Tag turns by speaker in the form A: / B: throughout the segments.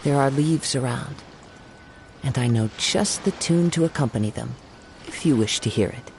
A: There are leaves around, and I know just the tune to accompany them, if you wish to hear it.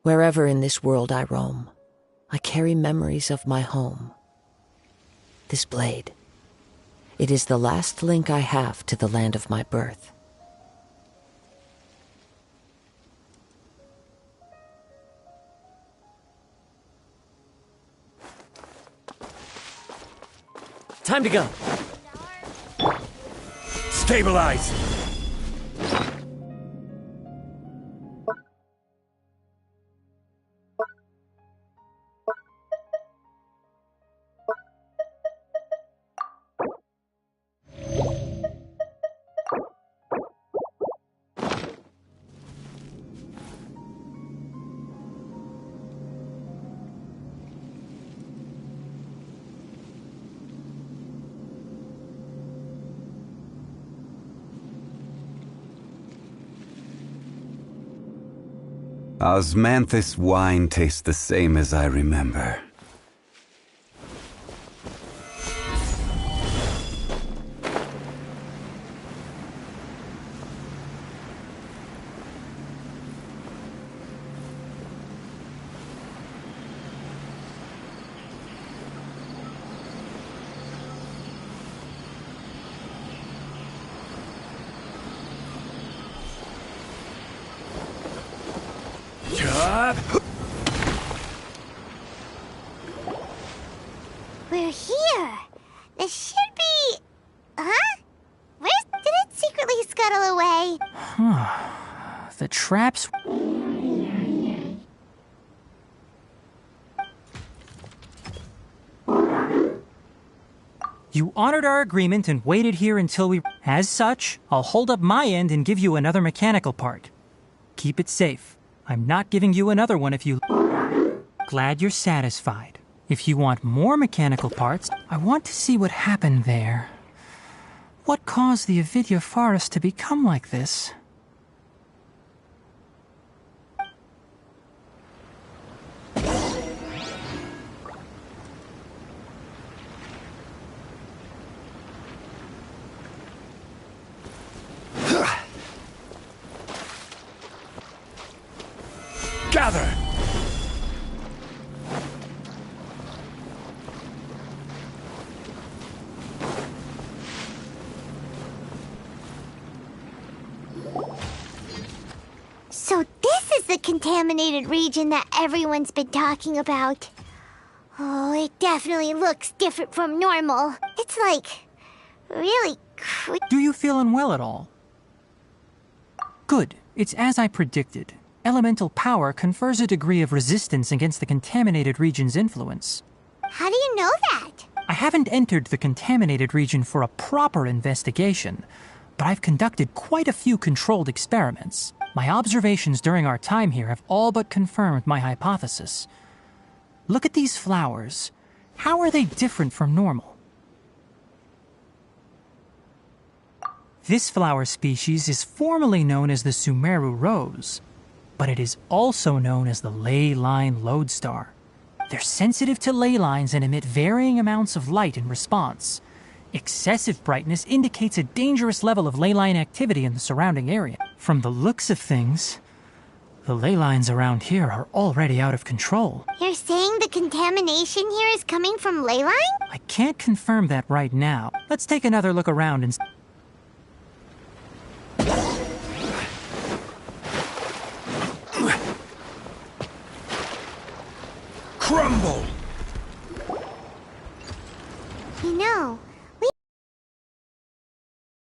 A: Wherever in this world I roam, I carry memories of my home. This blade, it is the last link I have to the land of my birth.
B: Time to go. Stabilize!
C: Osmanthus wine tastes the same as I remember.
D: We're here. This should be... Huh? Where did it secretly scuttle away?
E: The traps... You honored our agreement and waited here until we... As such, I'll hold up my end and give you another mechanical part. Keep it safe. I'm not giving you another one if you... Glad you're satisfied. If you want more mechanical parts, I want to see what happened there. What caused the Avidya forest to become like this?
B: Gather!
D: So this is the contaminated region that everyone's been talking about. Oh, it definitely looks different from normal. It's like... really
E: Do you feel unwell at all? Good. It's as I predicted. Elemental power confers a degree of resistance against the contaminated region's influence.
D: How do you know that?
E: I haven't entered the contaminated region for a proper investigation, but I've conducted quite a few controlled experiments. My observations during our time here have all but confirmed my hypothesis. Look at these flowers. How are they different from normal? This flower species is formally known as the Sumeru rose, but it is also known as the ley line lodestar. They're sensitive to ley lines and emit varying amounts of light in response. Excessive brightness indicates a dangerous level of ley line activity in the surrounding area. From the looks of things, the ley lines around here are already out of control.
D: You're saying the contamination here is coming from ley line?
E: I can't confirm that right now. Let's take another look around and...
B: Crumble!
D: You know, we...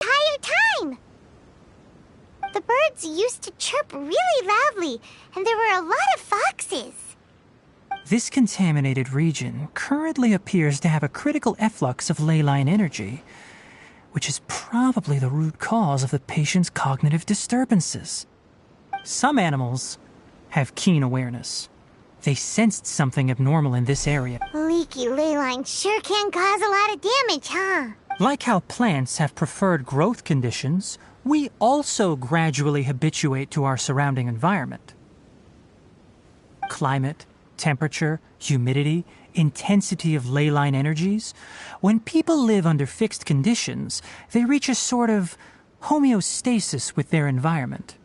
D: entire time! The birds used to chirp really loudly, and there were a lot of foxes.
E: This contaminated region currently appears to have a critical efflux of ley line energy, which is probably the root cause of the patient's cognitive disturbances. Some animals have keen awareness. They sensed something abnormal in this area.
D: Leaky ley line sure can cause a lot of damage, huh?
E: Like how plants have preferred growth conditions, we also gradually habituate to our surrounding environment. Climate, temperature, humidity, intensity of ley line energies. When people live under fixed conditions, they reach a sort of homeostasis with their environment.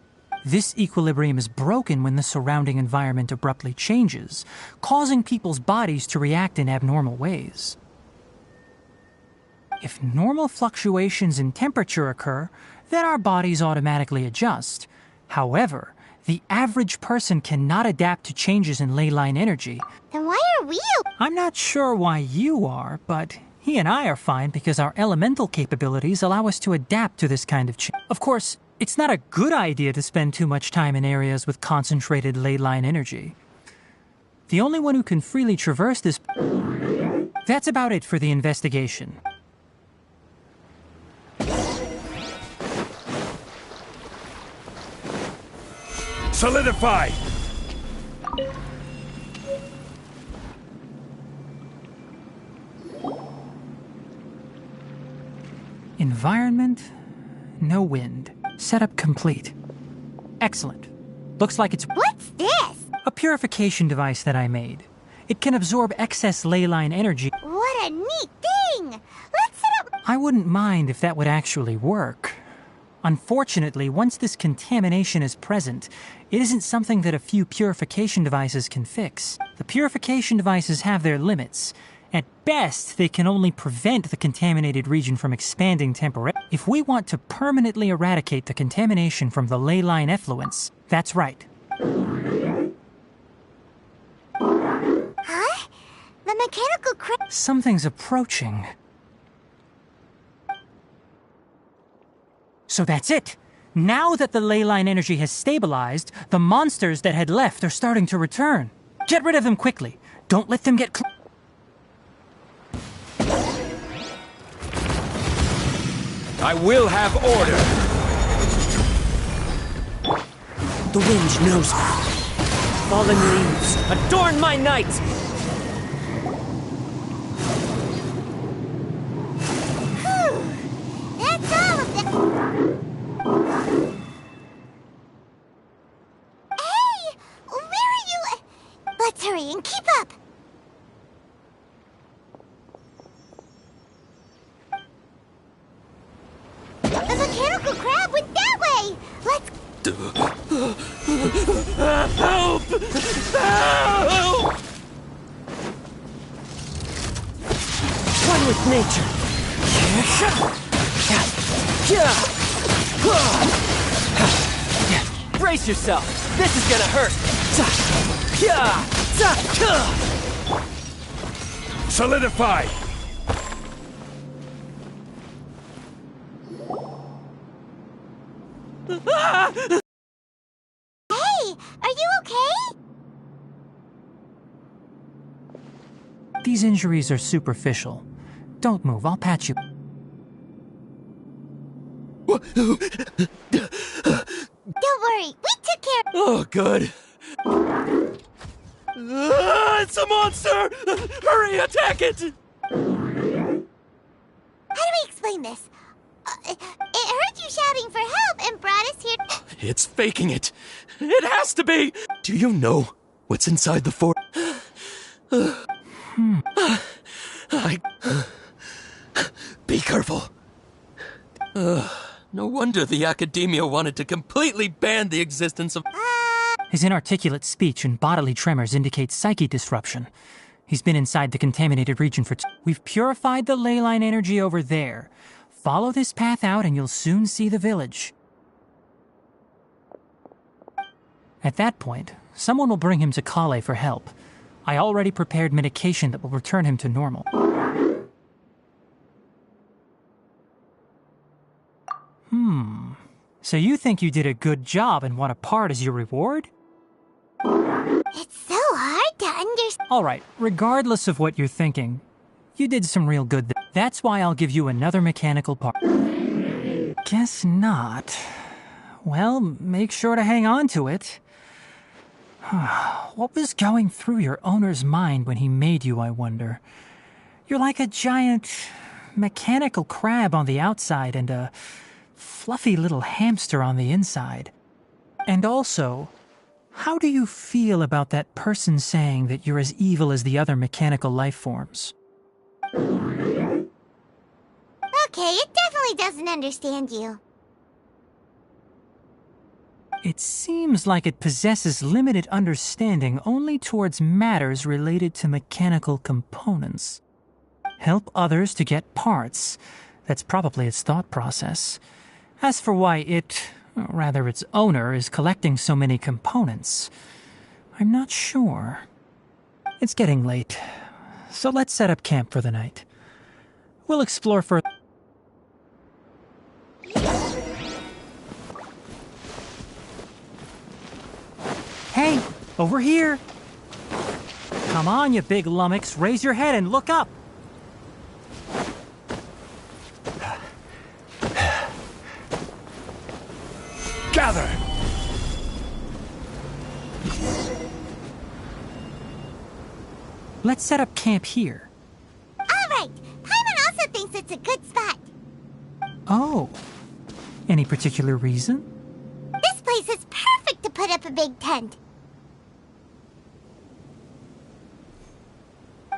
E: This equilibrium is broken when the surrounding environment abruptly changes, causing people's bodies to react in abnormal ways. If normal fluctuations in temperature occur, then our bodies automatically adjust. However, the average person cannot adapt to changes in ley line energy.
D: Then why are we...
E: I'm not sure why you are, but he and I are fine because our elemental capabilities allow us to adapt to this kind of change. Of course, it's not a good idea to spend too much time in areas with concentrated ley line energy. The only one who can freely traverse this... That's about it for the investigation.
B: Solidify!
E: Environment, no wind. Setup complete. Excellent. Looks like it's...
D: What's this?
E: A purification device that I made. It can absorb excess ley line energy.
D: What a neat thing! Let's set up...
E: I wouldn't mind if that would actually work. Unfortunately, once this contamination is present, it isn't something that a few purification devices can fix. The purification devices have their limits. At best, they can only prevent the contaminated region from expanding temporarily. If we want to permanently eradicate the contamination from the ley line effluents, that's right.
D: Huh? The mechanical
E: Something's approaching. So that's it. Now that the ley line energy has stabilized, the monsters that had left are starting to return. Get rid of them quickly. Don't let them get
B: I will have order!
A: The wind knows me.
F: Fallen leaves, adorn my night!
D: That's all of them. Hey! Where are you? Let's hurry and keep up. The mechanical crab went that way. Let's...
B: Help! Help!
F: One with nature. Brace yourself. This is gonna hurt.
B: Solidify!
D: Hey, are you okay?
E: These injuries are superficial. Don't move, I'll patch you.
D: Don't worry, we took care.
F: Oh, good. It's a monster! Hurry, attack it!
D: How do we explain this? It heard you shouting for help and brought us here.
F: It's faking it. It has to be. Do you know what's inside the fort? Be careful. No wonder the academia wanted to completely ban the existence of...
E: His inarticulate speech and bodily tremors indicate psyche disruption. He's been inside the contaminated region for We've purified the ley line energy over there. Follow this path out and you'll soon see the village. At that point, someone will bring him to Kale for help. I already prepared medication that will return him to normal. So you think you did a good job and want a part as your reward?
D: It's so hard to understand.
E: Alright, regardless of what you're thinking, you did some real good. That's why I'll give you another mechanical part. Guess not. Well, make sure to hang on to it. What was going through your owner's mind when he made you, I wonder? You're like a giant mechanical crab on the outside and a fluffy little hamster on the inside. And also, how do you feel about that person saying that you're as evil as the other mechanical life forms?
D: Okay, it definitely doesn't understand you.
E: It seems like it possesses limited understanding only towards matters related to mechanical components. Help others to get parts. That's probably its thought process. As for why it, or rather its owner, is collecting so many components, I'm not sure. It's getting late, so let's set up camp for the night. We'll explore further. Hey, over here! Come on, you big lummox, raise your head and look up!
B: Gather!
E: Let's set up camp here.
D: All right, Paimon also thinks it's a good spot.
E: Oh, any particular reason?
D: This place is perfect to put up a big tent.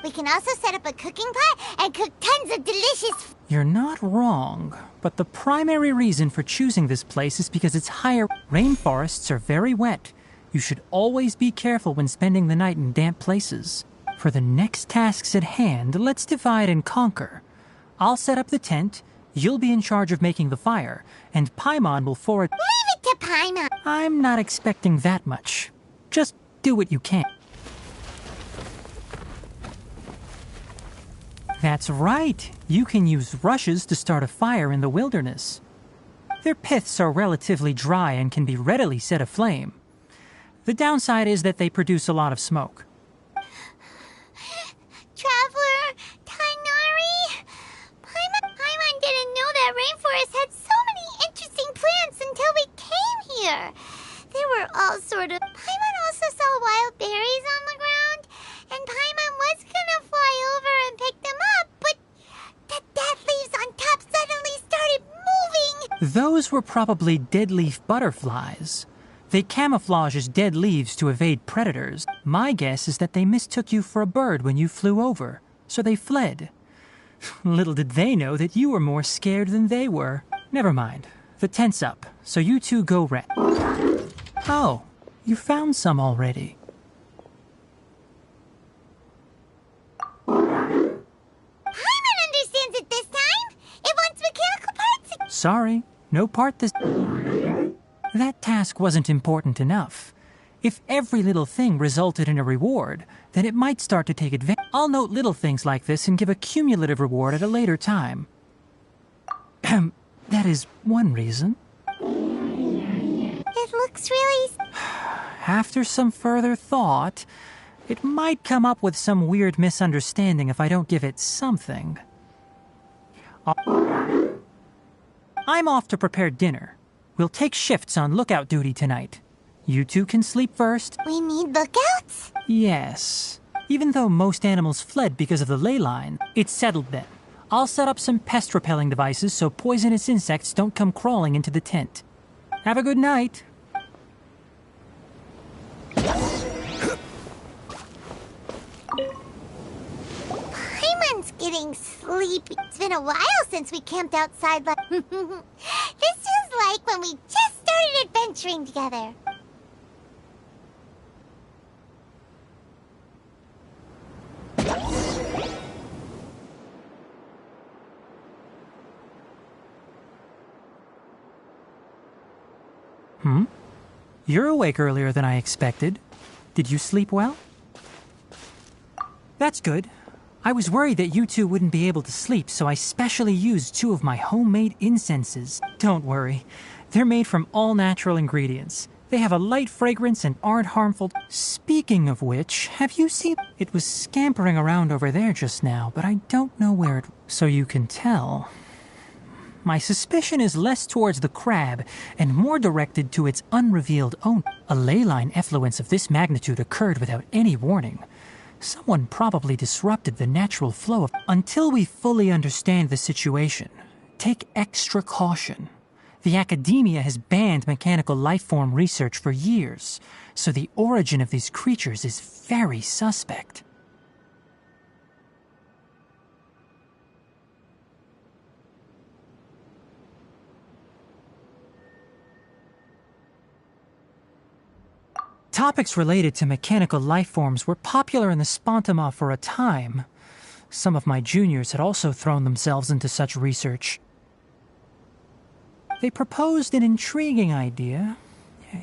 D: We can also set up a cooking pot and cook tons of delicious...
E: You're not wrong, but the primary reason for choosing this place is because it's higher. Rainforests are very wet. You should always be careful when spending the night in damp places. For the next tasks at hand, let's divide and conquer. I'll set up the tent, you'll be in charge of making the fire, and Paimon will forward...
D: Leave it to Paimon.
E: I'm not expecting that much. Just do what you can. That's right. You can use rushes to start a fire in the wilderness. Their piths are relatively dry and can be readily set aflame. The downside is that they produce a lot of smoke.
D: Traveler, Tainari, Paimon didn't know that rainforest had so many interesting plants until we came here. They were all sort of... Paimon also saw couple wild berries on the ground, and Paimon was gonna fly over and pick them up, but the dead leaves on top suddenly started moving!
E: Those were probably dead leaf butterflies. They camouflage as dead leaves to evade predators. My guess is that they mistook you for a bird when you flew over, so they fled. Little did they know that you were more scared than they were. Never mind. The tent's up, so you two go rest. Oh, you found some already.
D: Paimon understands it this time! It wants mechanical parts!
E: Sorry, no part this... That task wasn't important enough. If every little thing resulted in a reward, then it might start to take advantage. I'll note little things like this and give a cumulative reward at a later time. That is one reason.
D: It looks really...
E: After some further thought, it might come up with some weird misunderstanding if I don't give it something. I'm off to prepare dinner. We'll take shifts on lookout duty tonight. You two can sleep first.
D: We need lookouts?
E: Yes. Even though most animals fled because of the ley line, it's settled then. I'll set up some pest-repelling devices so poisonous insects don't come crawling into the tent. Have a good night.
D: Paimon's getting sleepy. It's been a while since we camped outside. This is like when we just started adventuring together.
E: You're awake earlier than I expected. Did you sleep well? That's good. I was worried that you two wouldn't be able to sleep, so I specially used 2 of my homemade incenses. Don't worry. They're made from all natural ingredients. They have a light fragrance and aren't harmful. Speaking of which, have you seen... It was scampering around over there just now, but I don't know where it... So you can tell. My suspicion is less towards the crab and more directed to its unrevealed owner. A ley line effluence of this magnitude occurred without any warning. Someone probably disrupted the natural flow of... Until we fully understand the situation, take extra caution. The academia has banned mechanical lifeform research for years, so the origin of these creatures is very suspect. Topics related to mechanical lifeforms were popular in the Spontama for a time. Some of my juniors had also thrown themselves into such research. They proposed an intriguing idea.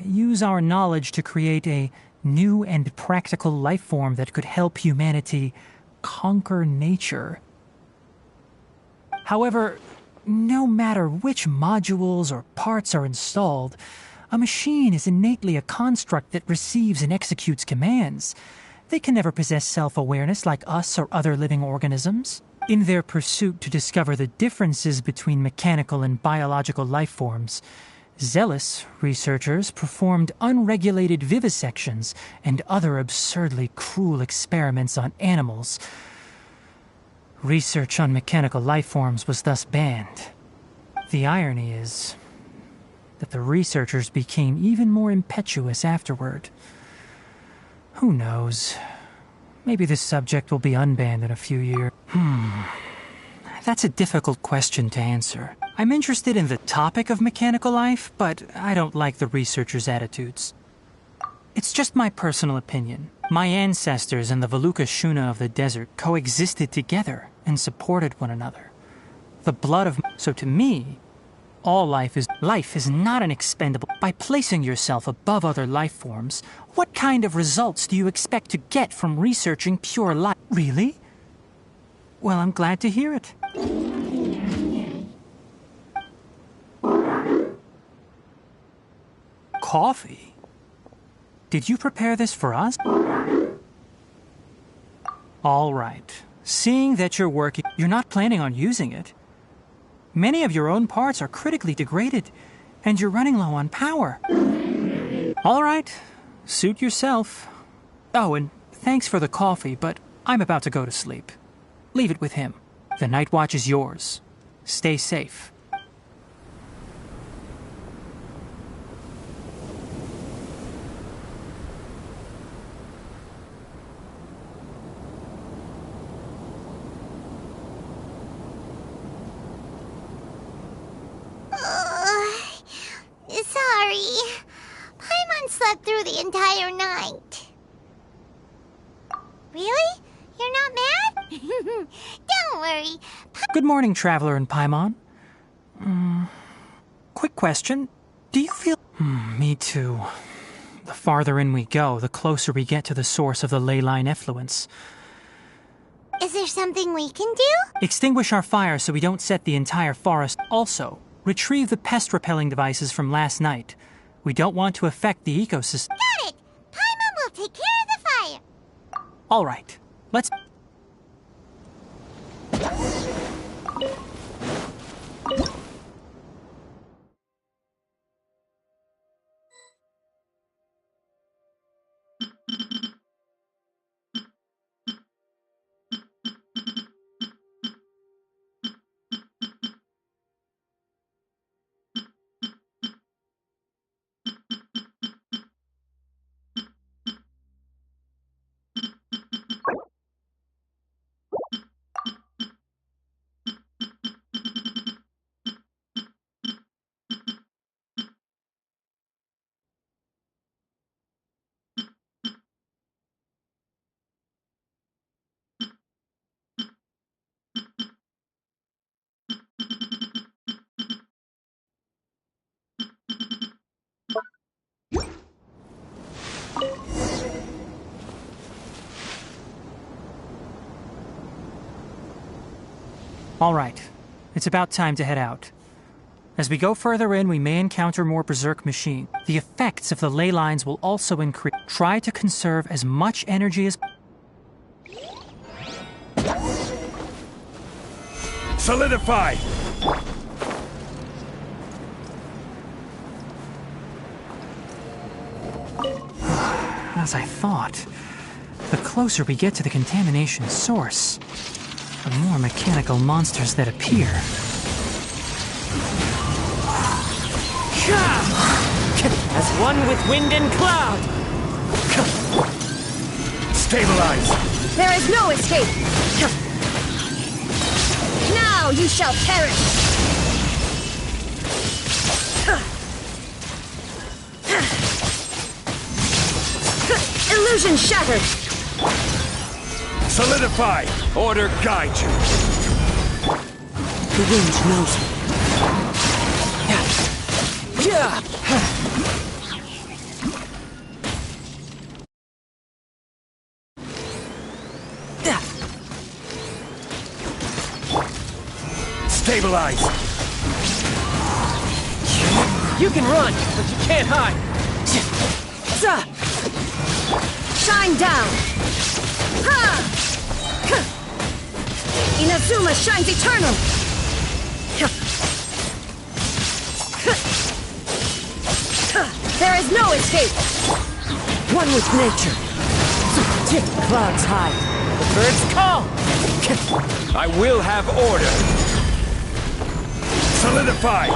E: Use our knowledge to create a new and practical lifeform that could help humanity conquer nature. However, no matter which modules or parts are installed, a machine is innately a construct that receives and executes commands. They can never possess self-awareness like us or other living organisms. In their pursuit to discover the differences between mechanical and biological life forms, zealous researchers performed unregulated vivisections and other absurdly cruel experiments on animals. Research on mechanical life forms was thus banned. The irony is that the researchers became even more impetuous afterward. Who knows? Maybe this subject will be unbanned in a few years. That's a difficult question to answer. I'm interested in the topic of mechanical life, but I don't like the researchers' attitudes. It's just my personal opinion. My ancestors and the Valuka Shuna of the desert coexisted together and supported one another. The blood of... So to me, all life is not an expendable. By placing yourself above other life forms, what kind of results do you expect to get from researching pure life? Really? Well, I'm glad to hear it. Coffee? Did you prepare this for us? All right. Seeing that you're working, you're not planning on using it. Many of your own parts are critically degraded, and you're running low on power. All right, suit yourself. Oh, and thanks for the coffee, but I'm about to go to sleep. Leave it with him. The night watch is yours. Stay safe.
D: Sorry. Paimon slept through the entire night. Really? You're not mad? Don't worry.
E: Good morning, Traveler and Paimon. Quick question. Do you feel... me too. The farther in we go, the closer we get to the source of the ley line effluence.
D: Is there something we can do?
E: Extinguish our fire so we don't set the entire forest. Also, retrieve the pest-repelling devices from last night. We don't want to affect the ecosystem.
D: Got it! Paimon will take care of the fire.
E: All right. Let's... All right. It's about time to head out. As we go further in, we may encounter more berserk machine. The effects of the ley lines will also increase. Try to conserve as much energy as...
B: Solidify!
E: As I thought, the closer we get to the contamination source, the more mechanical monsters that appear.
G: As one with wind and cloud!
B: Stabilize!
H: There is no escape! Now you shall perish! Illusion shattered!
B: Solidify! Order guide you!
G: The wind knows me.
B: Stabilize!
G: You can run, but you can't hide!
H: Shine down! Inazuma shines eternal! There is no escape!
G: One with nature. Clouds hide. The birds call.
B: I will have order! Solidify!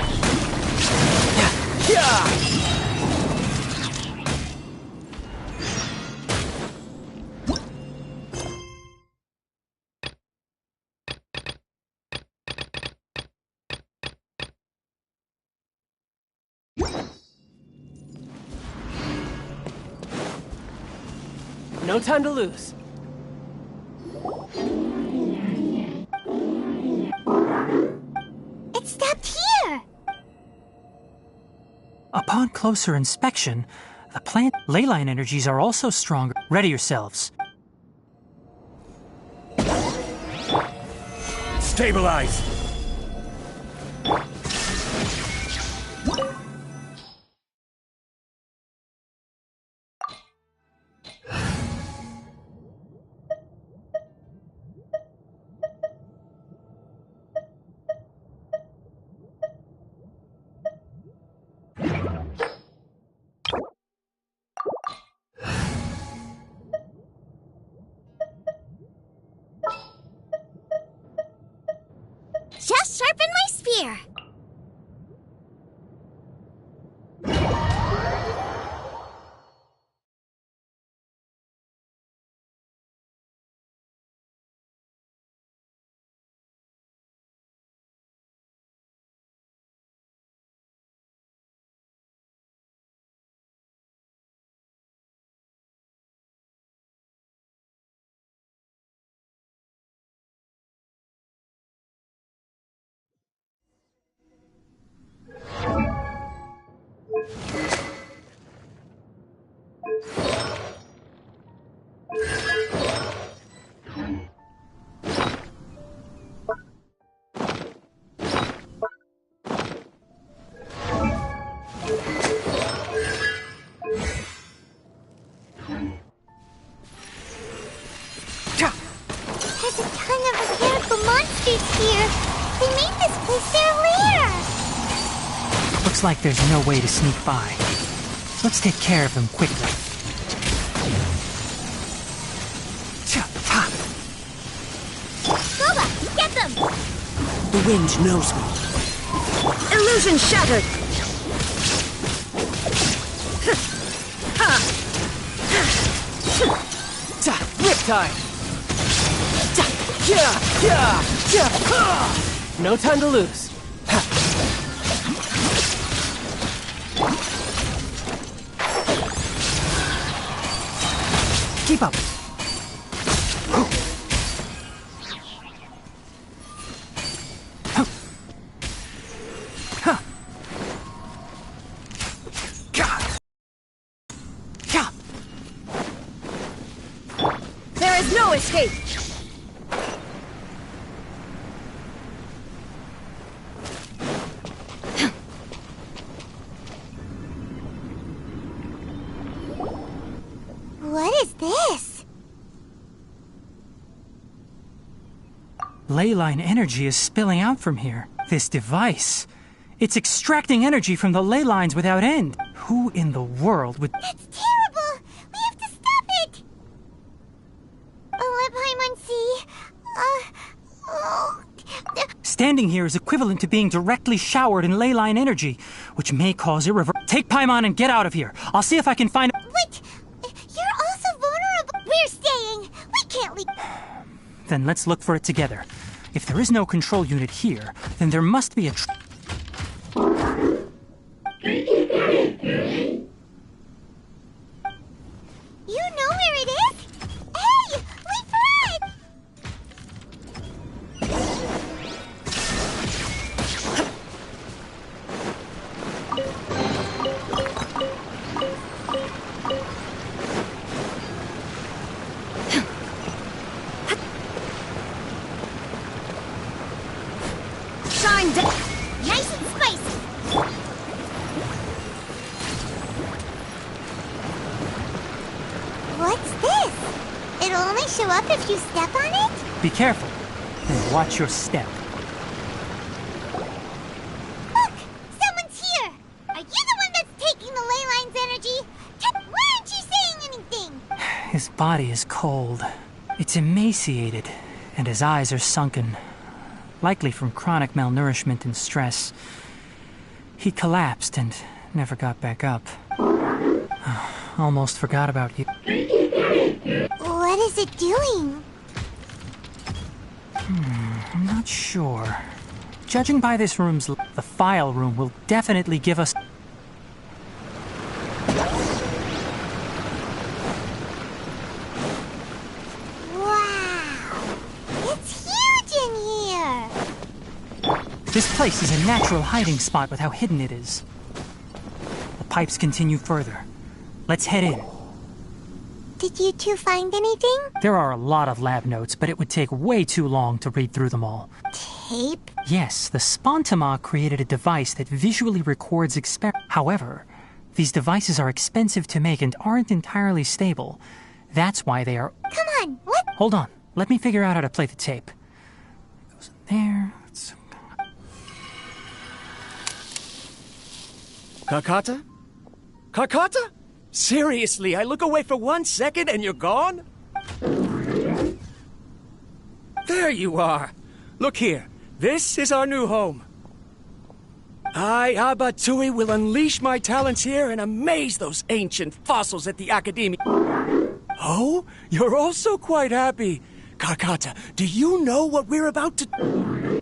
G: No time to lose.
D: It stopped here!
E: Upon closer inspection, the plant ley line energies are also stronger. Ready yourselves.
B: Stabilize!
H: here!
D: There's a ton of mechanical monsters here. They made this place their lair.
E: Looks like there's no way to sneak by. Let's take care of them quickly.
H: Boba, get them!
G: The wind knows me.
H: Illusion shattered!
G: Riptide! No time to lose.
E: Keep up.
H: There is no escape!
D: What is this?
E: Ley line energy is spilling out from here. This device. It's extracting energy from the ley lines without end. Who in the world would...
D: That's terrible! We have to stop it! Let Paimon see.
E: Standing here is equivalent to being directly showered in ley line energy, which may cause Take Paimon and get out of here. I'll see if I can find...
D: Wait! You're also vulnerable. We're staying. We can't leave.
E: Then let's look for it together. If there is no control unit here, then there must be a...
D: You know where it is? Hey! Wait for it!
H: Shine down!
D: Nice and spicy! What's this? It'll only show up if you step on it?
E: Be careful, and watch your step.
D: Look! Someone's here! Are you the one that's taking the ley line's energy? Why aren't you saying anything?
E: His body is cold. It's emaciated, and his eyes are sunken. Likely from chronic malnourishment and stress. He collapsed and never got back up. Almost forgot about you.
D: What is it doing?
E: I'm not sure. Judging by this room's... The file room will definitely give us...
D: Wow! It's huge in here!
E: This place is a natural hiding spot with how hidden it is. The pipes continue further. Let's head in.
D: Did you two find anything?
E: There are a lot of lab notes, but it would take way too long to read through them all.
D: Tape?
E: Yes, the Spontama created a device that visually records However, these devices are expensive to make and aren't entirely stable. That's why they are...
D: Come on, what?
E: Hold on. Let me figure out how to play the tape. It goes in there.
F: Kakata? Kakata? Seriously, I look away for 1 second and you're gone? There you are. Look here. This is our new home. I, Abatui, will unleash my talents here and amaze those ancient fossils at the Academia. Oh, you're also quite happy. Karkata, do you know what we're about to...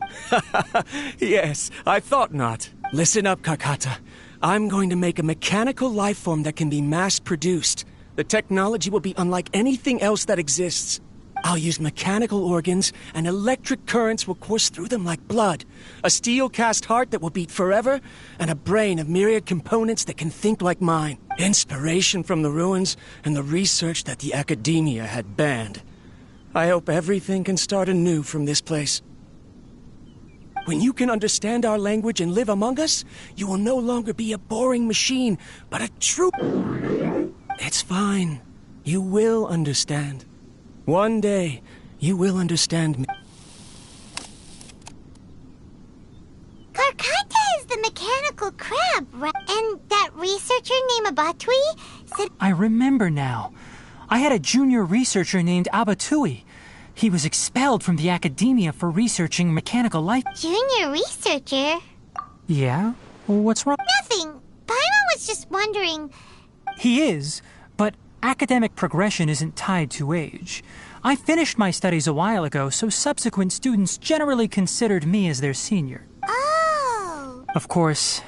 F: Yes, I thought not. Listen up, Karkata. I'm going to make a mechanical life form that can be mass-produced. The technology will be unlike anything else that exists. I'll use mechanical organs, and electric currents will course through them like blood. A steel-cast heart that will beat forever, and a brain of myriad components that can think like mine. Inspiration from the ruins, and the research that the Academia had banned. I hope everything can start anew from this place. When you can understand our language and live among us, you will no longer be a boring machine, but a true... It's fine. You will understand. One day, you will understand me.
D: Karkata is the mechanical crab, right? And that researcher named Abatui said...
E: I remember now. I had a junior researcher named Abatui. He was expelled from the Academia for researching mechanical life.
D: Junior researcher?
E: Yeah? What's wrong?
D: Nothing. Paimon was just wondering...
E: He is, but academic progression isn't tied to age. I finished my studies a while ago, so subsequent students generally considered me as their senior.
D: Oh.
E: Of course,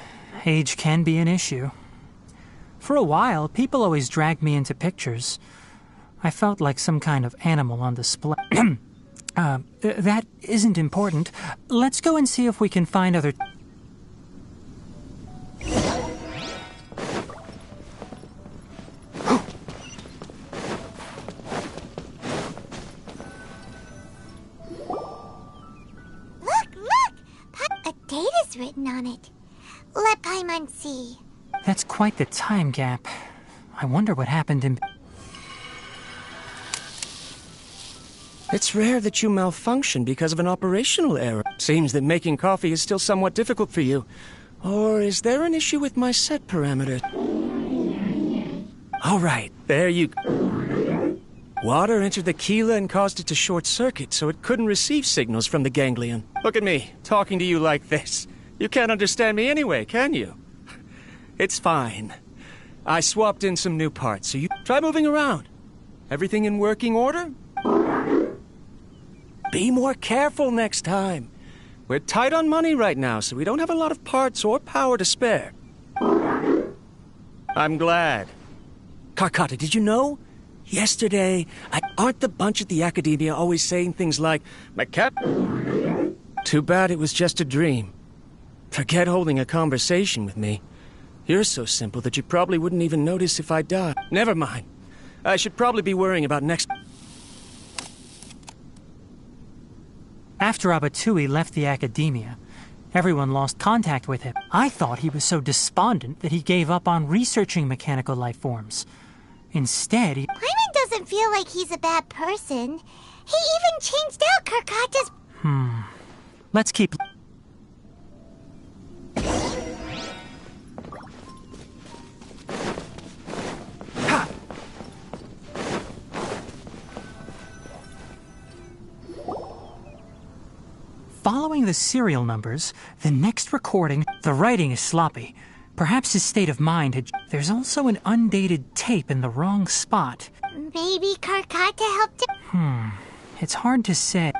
E: age can be an issue. For a while, people always dragged me into pictures. I felt like some kind of animal on display. That isn't important. Let's go and see if we can find other...
D: A date is written on it. Let Paimon see.
E: That's quite the time gap. I wonder what happened in...
F: It's rare that you malfunction because of an operational error. Seems that making coffee is still somewhat difficult for you. Or is there an issue with my set parameters? All right, there you... Water entered the Keela and caused it to short-circuit, so it couldn't receive signals from the ganglion. Look at me, talking to you like this. You can't understand me anyway, can you? It's fine. I swapped in some new parts, so you try moving around. Everything in working order? Be more careful next time. We're tight on money right now, so we don't have a lot of parts or power to spare. I'm glad. Karkata, did you know? Yesterday, aren't the bunch at the Academia always saying things like, "My cat"? Too bad it was just a dream. Forget holding a conversation with me. You're so simple that you probably wouldn't even notice if I died. Never mind. I should probably be worrying about next...
E: After Abatui left the Academia, everyone lost contact with him. I thought he was so despondent that he gave up on researching mechanical life forms. Instead, he...
D: Paimon doesn't feel like he's a bad person. He even changed out Karkata's...
E: Let's keep... Following the serial numbers, the next recording, the writing is sloppy. Perhaps his state of mind had... There's also an undated tape in the wrong spot.
D: Maybe Karkata helped him?
E: It's hard to say.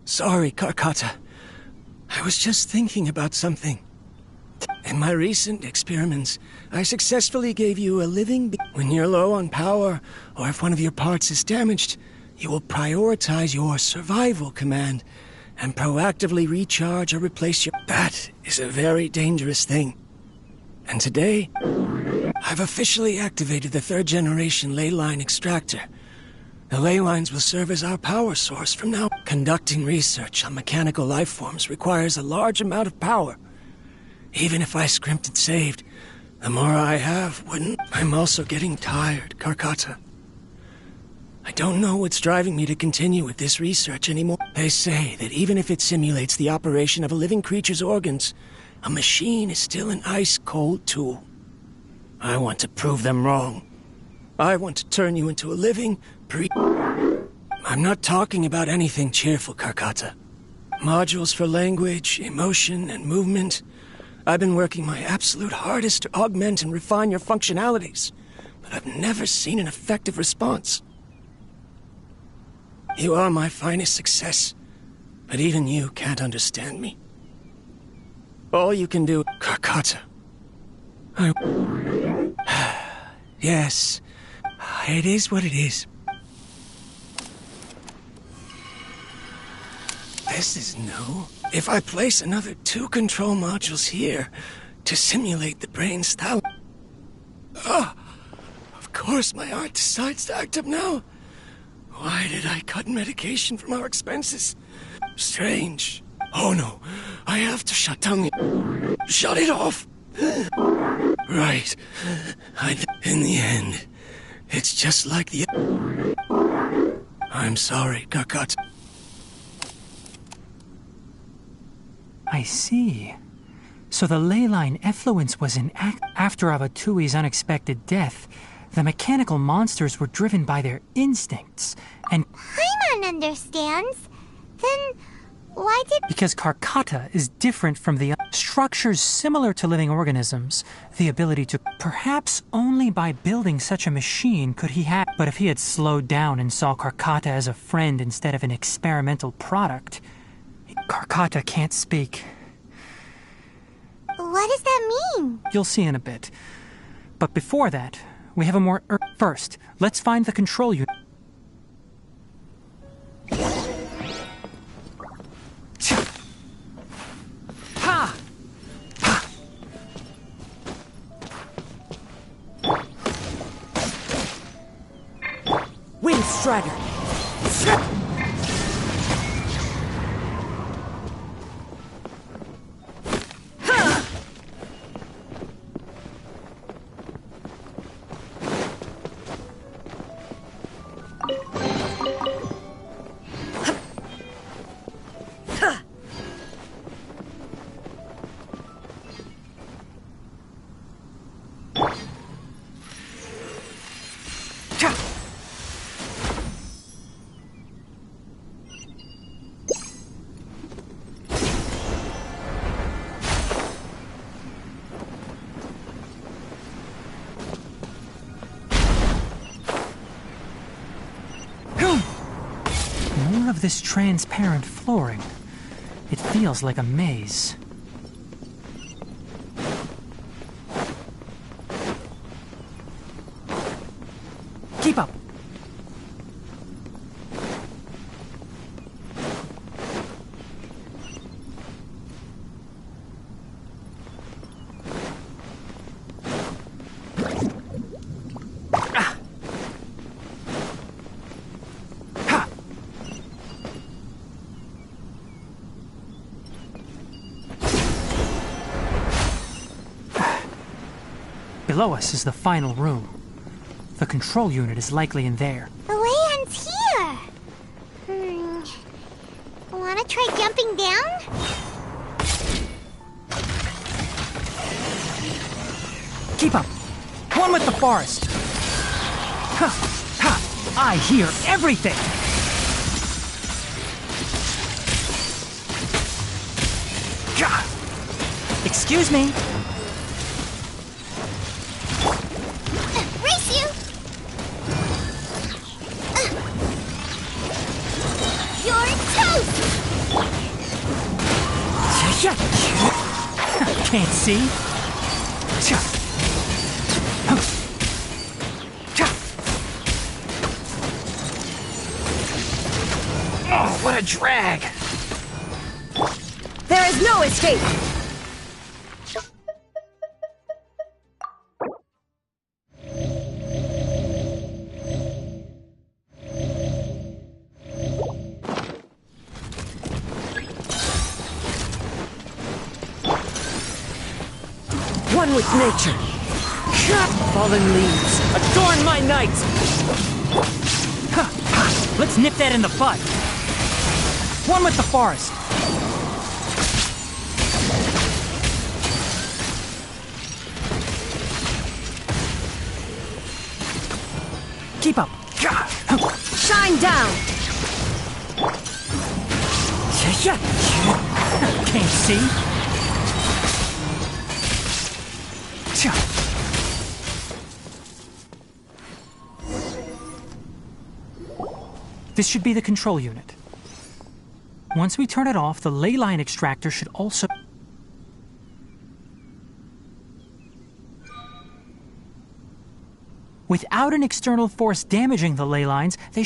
F: Sorry, Karkata. I was just thinking about something. In my recent experiments, I successfully gave you a living... When you're low on power, or if one of your parts is damaged, you will prioritize your survival command and proactively recharge or replace your... That is a very dangerous thing. And today, I've officially activated the 3rd generation ley line extractor. The ley lines will serve as our power source from now. Conducting research on mechanical life forms requires a large amount of power. Even if I scrimped and saved, the more I have, wouldn't... I'm also getting tired, Karkata. I don't know what's driving me to continue with this research anymore. They say that even if it simulates the operation of a living creature's organs, a machine is still an ice-cold tool. I want to prove them wrong. I want to turn you into a living, I'm not talking about anything cheerful, Karkata. Modules for language, emotion, and movement. I've been working my absolute hardest to augment and refine your functionalities, but I've never seen an effective response. You are my finest success, but even you can't understand me. All you can do, Karkata. Yes, it is what it is. This is new. If I place another 2 control modules here to simulate the brain's style... of course my heart decides to act up now. Why did I cut medication from our expenses? Strange. Oh no, I have to shut it off. Right. In the end, it's just like the... I'm sorry, Karkata.
E: I see. So the ley line effluence was in act after Avatui's unexpected death. The mechanical monsters were driven by their instincts, and
D: Paimon understands. Then why did...
E: Because Karkata is different from the structures similar to living organisms, the ability to... Perhaps only by building such a machine could he have... But if he had slowed down and saw Karkata as a friend instead of an experimental product... Karkata can't speak.
D: What does that mean?
E: You'll see in a bit. But before that, we have a more... First, let's find the control unit. Ha! Ha!
G: Wind Strider.
E: More of this transparent flooring. It feels like a maze. Keep up! Below us is the final room. The control unit is likely in there.
D: The way ends here. Wanna try jumping down?
E: Keep up! One with the forest! Ha! Ha! I hear everything! Gah! Excuse me!
D: Race you! You're toast!
E: Can't see? Oh, what a drag!
H: There is no escape!
G: One with nature. Fallen leaves, adorn my night!
E: Let's nip that in the bud. One with the forest. Keep up.
H: Shine down!
E: Can't see? This should be the control unit. Once we turn it off, the ley line extractor should also... Without an external force damaging the ley lines, they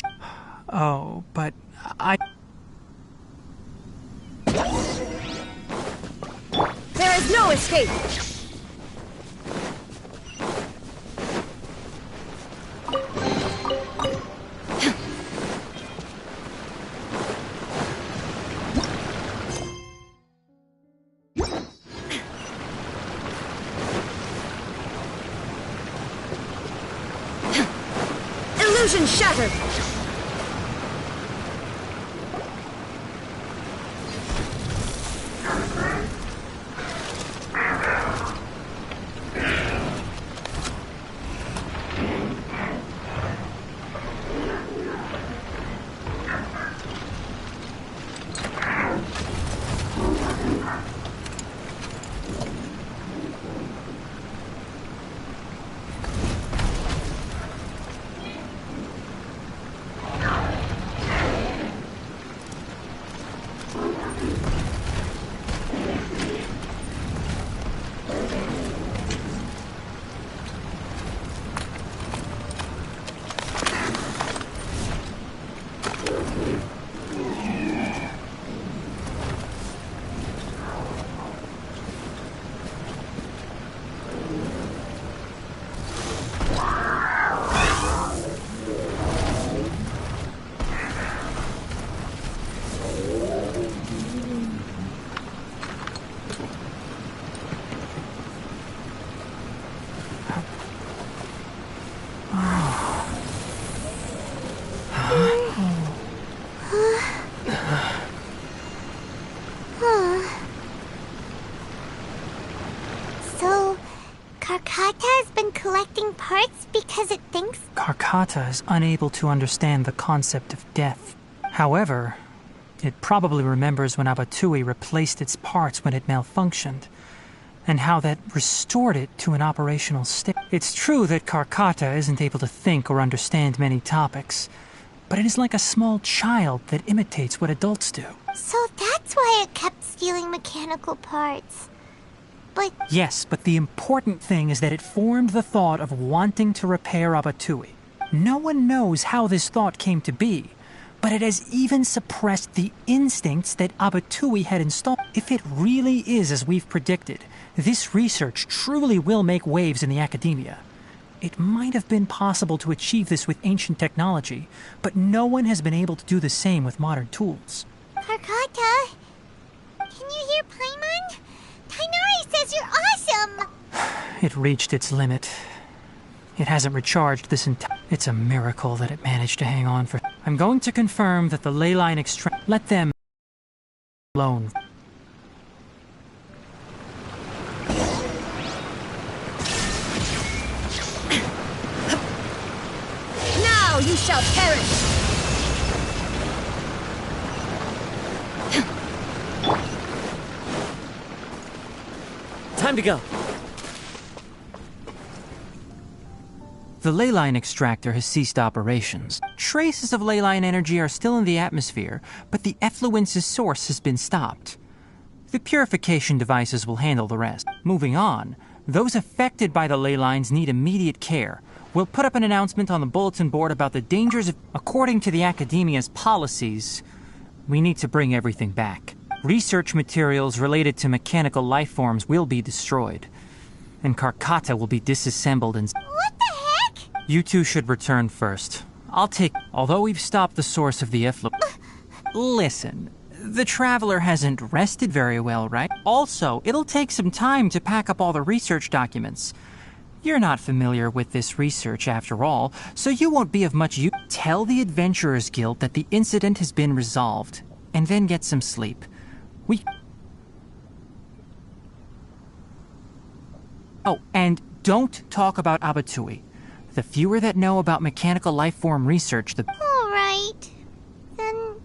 E: Oh, but I...
H: There is no escape! Illusion shattered!
D: Collecting parts because it thinks...
E: Karkata is unable to understand the concept of death. However, it probably remembers when Abatui replaced its parts when it malfunctioned, and how that restored it to an operational state. It's true that Karkata isn't able to think or understand many topics, but it is like a small child that imitates what adults do.
D: So that's why it kept stealing mechanical parts. But...
E: Yes, but the important thing is that it formed the thought of wanting to repair Abatui. No one knows how this thought came to be, but it has even suppressed the instincts that Abatui had installed. If it really is as we've predicted, this research truly will make waves in the academia. It might have been possible to achieve this with ancient technology, but no one has been able to do the same with modern tools.
D: Karkata, can you hear Paimon? Tighnari says you're awesome!
E: It reached its limit. It hasn't recharged this entire... It's a miracle that it managed to hang on for... I'm going to confirm that the ley line Let them... alone.
H: Now you shall perish!
G: Time to go.
E: The ley line extractor has ceased operations. Traces of ley line energy are still in the atmosphere, but the effluence's source has been stopped. The purification devices will handle the rest. Moving on, those affected by the ley lines need immediate care. We'll put up an announcement on the bulletin board about the dangers of... According to the Academia's policies, we need to bring everything back. Research materials related to mechanical life forms will be destroyed, and Karkata will be disassembled and...
D: What the heck?
E: You two should return first. I'll take... Although we've stopped the source of the effluent... Listen, the Traveler hasn't rested very well, right? Also, it'll take some time to pack up all the research documents. You're not familiar with this research after all, so you won't be of much use. Tell the Adventurers Guild that the incident has been resolved, and then get some sleep. Oh, and don't talk about Abatui. The fewer that know about mechanical life form research, the...
D: Alright. Then...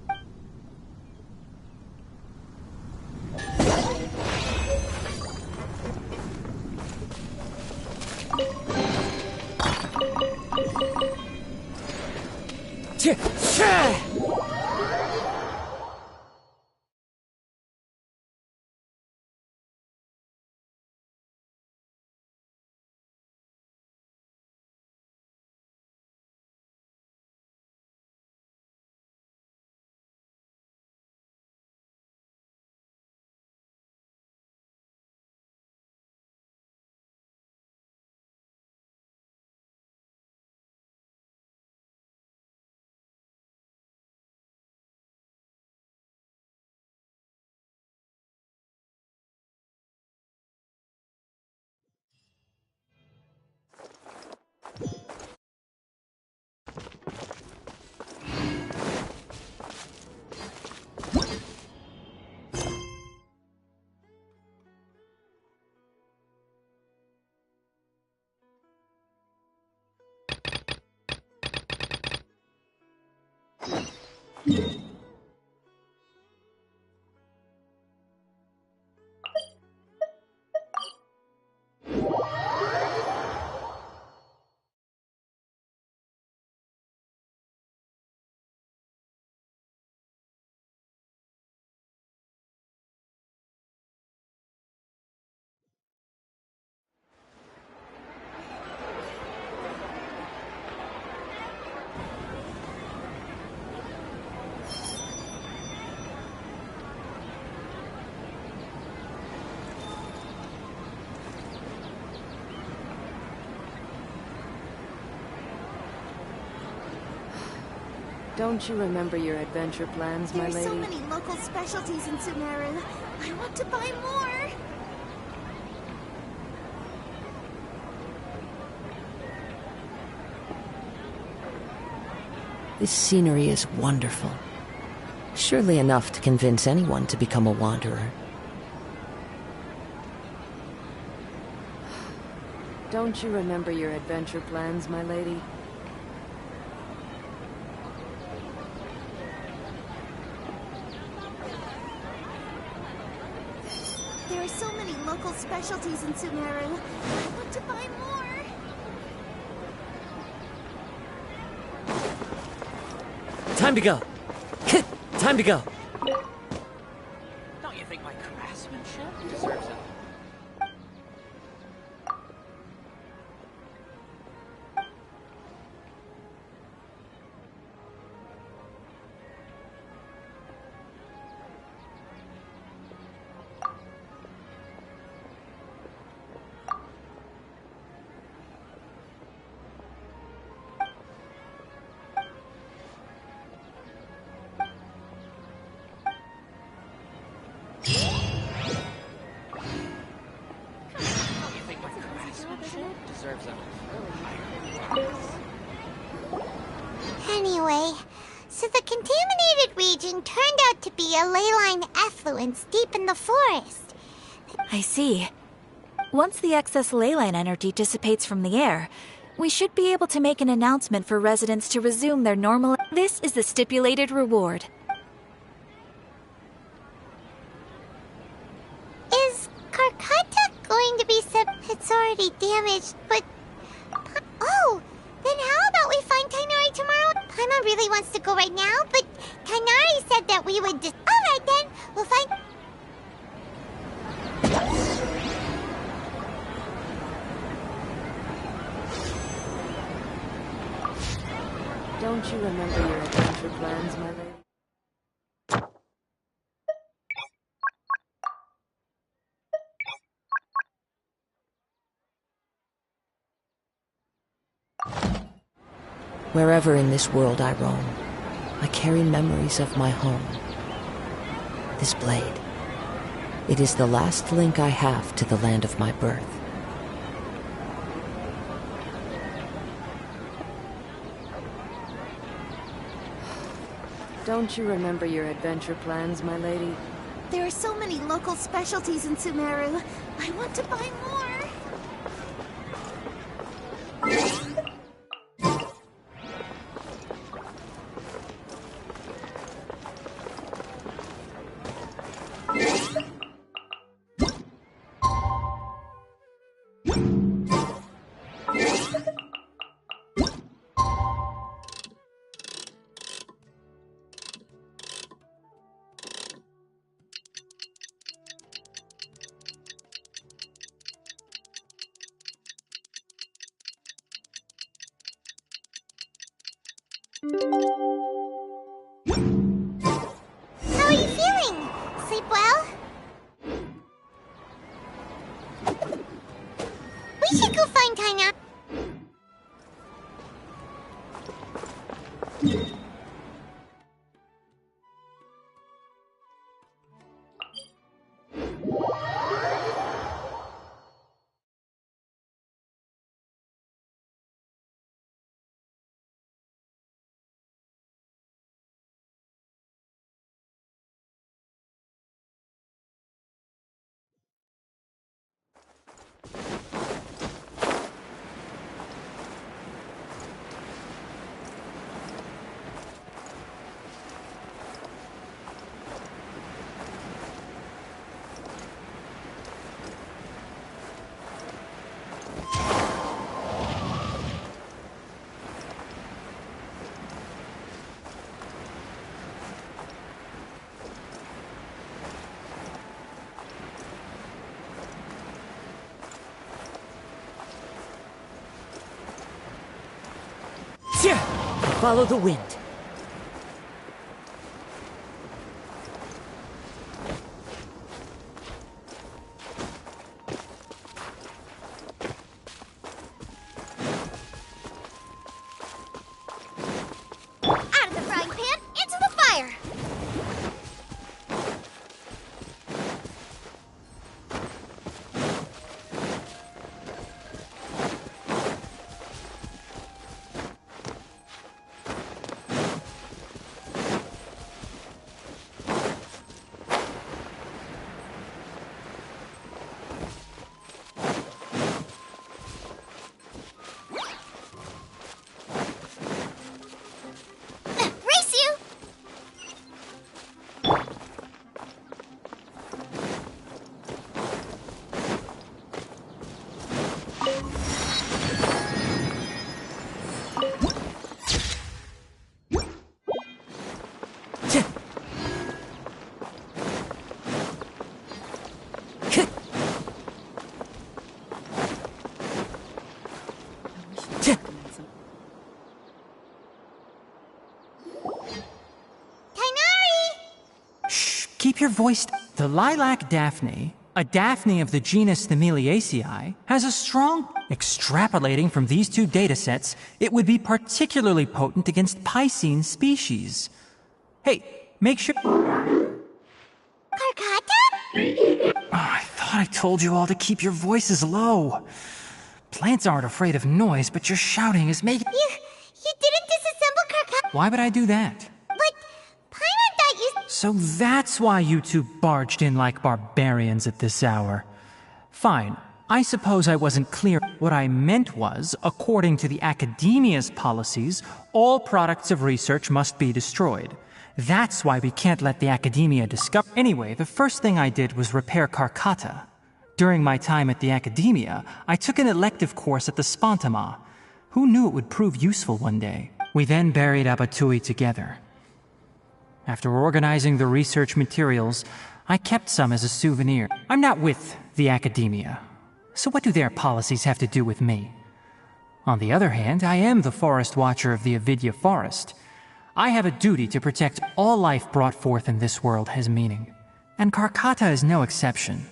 I: Don't you remember your adventure plans, my lady?
H: There's so many local specialties in Sumeru. I want to buy more.
A: This scenery is wonderful. Surely enough to convince anyone to become a wanderer.
I: Don't you remember your adventure plans, my lady?
H: There are so many local specialties in Sumeru. I want to buy more.
G: Time to go. Time to go.
J: Don't you think my craftsmanship deserves it?
D: Anyway, so the contaminated region turned out to be a ley line effluence deep in the forest.
K: I see. Once the excess ley line energy dissipates from the air, we should be able to make an announcement for residents to resume their normal... This is the stipulated reward.
D: Is Karkata going to be It's already damaged, but... Oh! Then how about we find Tainari tomorrow? Paimon really wants to go right now, but Tainari said that we would just... Alright then, we'll find...
I: Don't you remember your adventure plans, my lady?
A: Wherever in this world I roam, I carry memories of my home. This blade, it is the last link I have to the land of my birth.
I: Don't you remember your adventure plans, my lady?
H: There are so many local specialties in Sumeru. I want to buy more.
D: How are you feeling? Sleep well? We should go find Taina.
G: Follow the wind.
D: Out of the frying pan, into the fire! Race you!
E: Keep your voice. The lilac daphne, a daphne of the genus Thameliaceae, has a strong. Extrapolating from these two datasets, it would be particularly potent against Piscine species. Hey, make sure.
D: Karkata?
E: Oh, I thought I told you all to keep your voices low. Plants aren't afraid of noise, but your shouting is making.
D: You didn't disassemble Karkata?
E: Why would I do that?
D: But Paimon thought you...
E: So that's why you two barged in like barbarians at this hour. Fine. I suppose I wasn't clear. What I meant was, according to the Academia's policies, all products of research must be destroyed. That's why we can't let the Academia discover. Anyway, the first thing I did was repair Karkata. During my time at the Academia, I took an elective course at the Spontama. Who knew it would prove useful one day? We then buried Abatui together. After organizing the research materials, I kept some as a souvenir. I'm not with the Academia, so what do their policies have to do with me? On the other hand, I am the Forest Watcher of the Avidya Forest. I have a duty to protect all life brought forth in this world has meaning. And Karkata is no exception.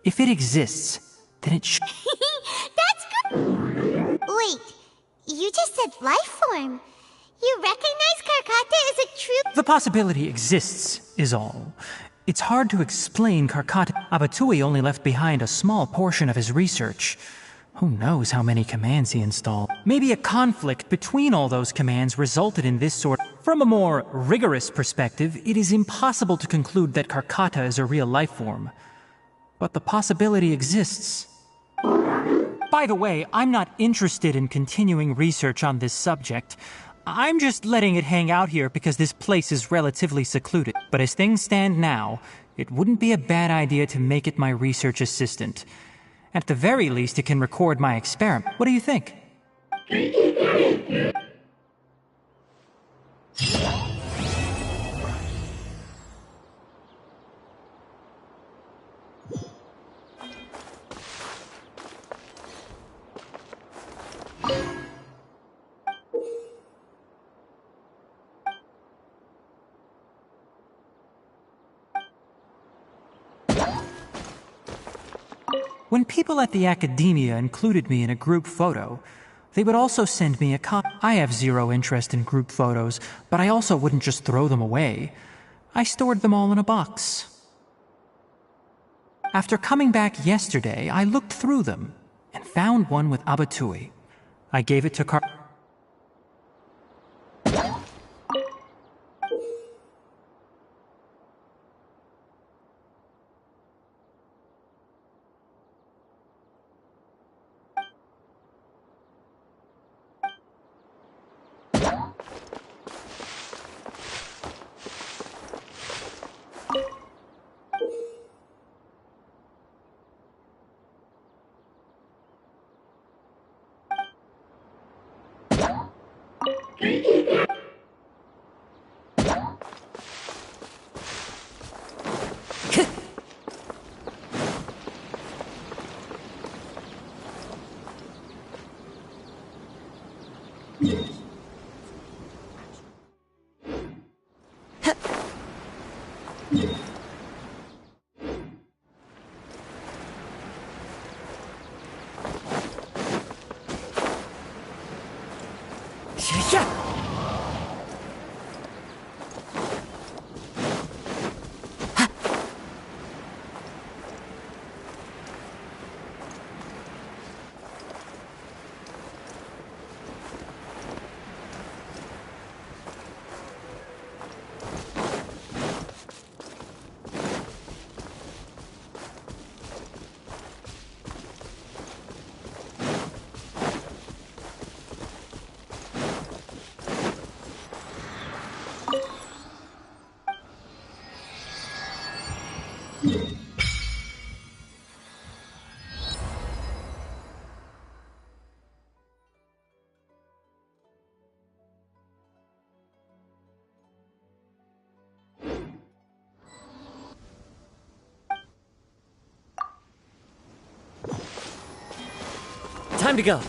E: If it exists, then it should.
D: That's good. Wait, you just said life form. You recognize Karkata as a true...
E: The possibility exists, is all. It's hard to explain Karkata. Abatui only left behind a small portion of his research. Who knows how many commands he installed? Maybe a conflict between all those commands resulted in this sort. From a more rigorous perspective, it is impossible to conclude that Karkata is a real life form. But the possibility exists. By the way, I'm not interested in continuing research on this subject. I'm just letting it hang out here because this place is relatively secluded. But as things stand now, it wouldn't be a bad idea to make it my research assistant. At the very least, it can record my experiment. What do you think? When people at the academia included me in a group photo, they would also send me a copy. I have zero interest in group photos, but I also wouldn't just throw them away. I stored them all in a box. After coming back yesterday, I looked through them and found one with Abatui. I gave it to
G: Time to go.